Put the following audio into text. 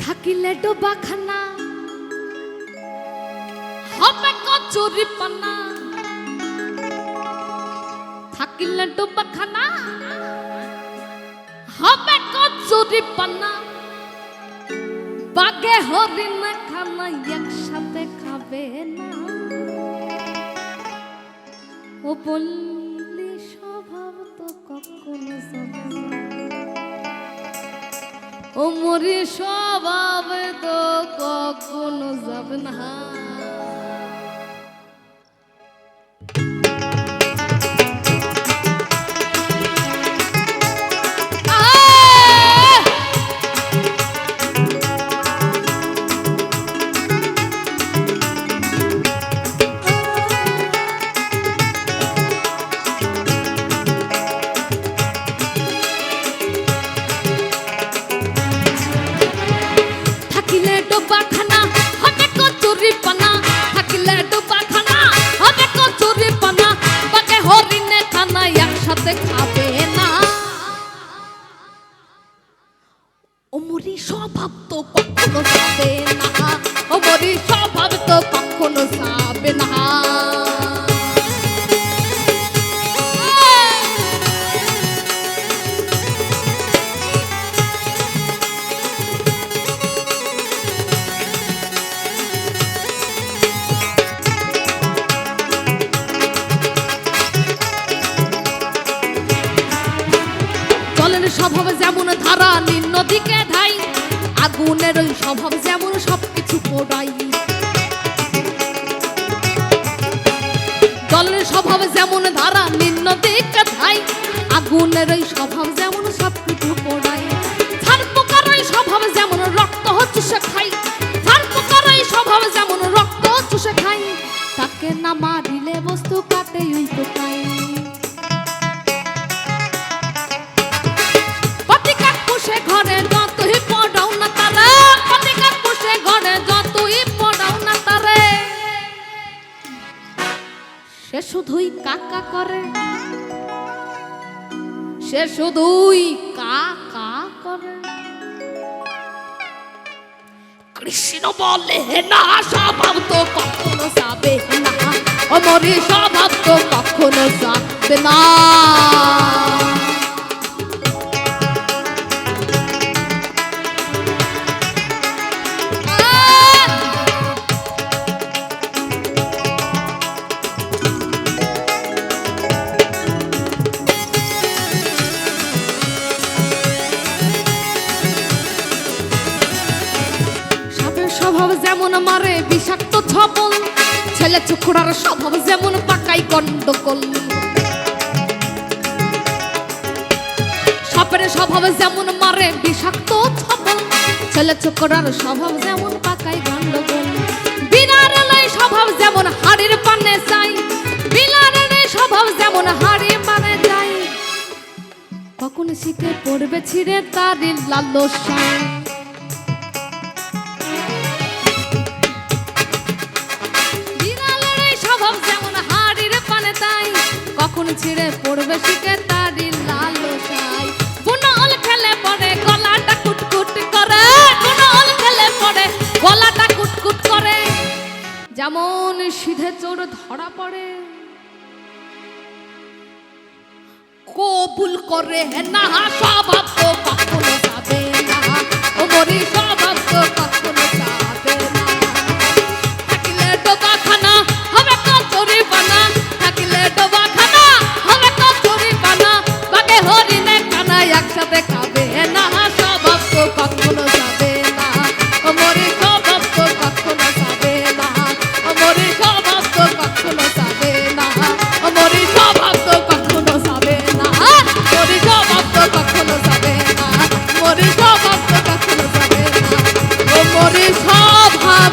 থাকিলে ডোবাখানা হবে কচুরি পানা, থাকিলে ডোবাখানা হবে কচুরি পানা, বাগে হরিণ খানা একসাথে খাবে না। ও বললি স্বভাব তো কখনো যাবে না, ও মরি স্বভাব তো কখনো যাবে না। ডোবাখানা হবে কচুরি পানা, থাকিলে ডোবাখানা হবে কচুরি পানা, বাগে হরিণে খানা একসাথে খাবে না। ওমরি স্বভাব তো কখনো যাবে না, ওমরি স্বভাব তো কখনো যাবে না। স্বভাব যেমন ধারা নিম্ন দিকে ধাই, আগুনের ওই স্বভাব যেমন সবকিছু পোড়াই। জলের স্বভাব যেমন ধারা নিম্ন দিকে ধাই, আগুনের ওই স্বভাব যেমন সবকিছু পোড়াই। ঝাড় পোকার ওই স্বভাব যেমন রক্ত চুষে খাই, ঝাড় পোকার ওই স্বভাব যেমন রক্ত চুষে খাই, তাকে না মারিলে বস্তু কাটে ওই পোকাই। ঘরে যতই পড়াও না তারে, প্রতিকার বসে ঘরে যতই পড়াও না তারে, সে শুধুই কাকা করে, সে শুধুই কাকা করে। কৃষ্ণ বলে না স্বভাব তো কখনো যাবে না, অমরি স্বভাব তো কখনো যাবে না। স্বভাব যেমন মারে বিষাক্ত ছবল, ছেলে চুকুড়ার স্বভাব যেমন পাকাই গন্ডগোল। সাপের স্বভাব যেমন মারে বিষাক্ত ছবল, ছেলে চুকুড়ার স্বভাব যেমন পাকাই গন্ডগোল। বিনারের স্বভাব যেমন হাড়ির পানে চাই, বিনারের স্বভাব যেমন হাড়ি পানে যাই, কখন শিখে পড়বে ছিঁড়ে তারই লালসায়। কখন ছিঁড়ে পড়বে শিখে তারি লালসায়। বুনল খেলে পড়ে গলাটা কুটকুট করে, বুনল খেলে পড়ে গলাটা কুটকুট করে, যেমন সিধে চোর ধরা পড়ে কবুল করে না স্বভাব তো কখনো যাবে না, ওমরি স্বভাব তো কখনো যাবে না। থাকিলে ডোবাখানা হবে কচুরি পানা, থাকিলে ডোবাখানা হবে কচুরি পানা, বাগে হরিণে খানা একসাথে খাবে না। স্বভাব তো কখনো যাবে না, ওমরি স্বভাব তো কখনো যাবে না, ওমরি স্বভাব তো কখনো যাবে না, ওমরি স্বভাব তো কখনো যাবে না, ওমরি স্বভাব তো কখনো যাবে না, ওমরি স্বভাব তো কখনো যাবে না, ওমরি স্বভাব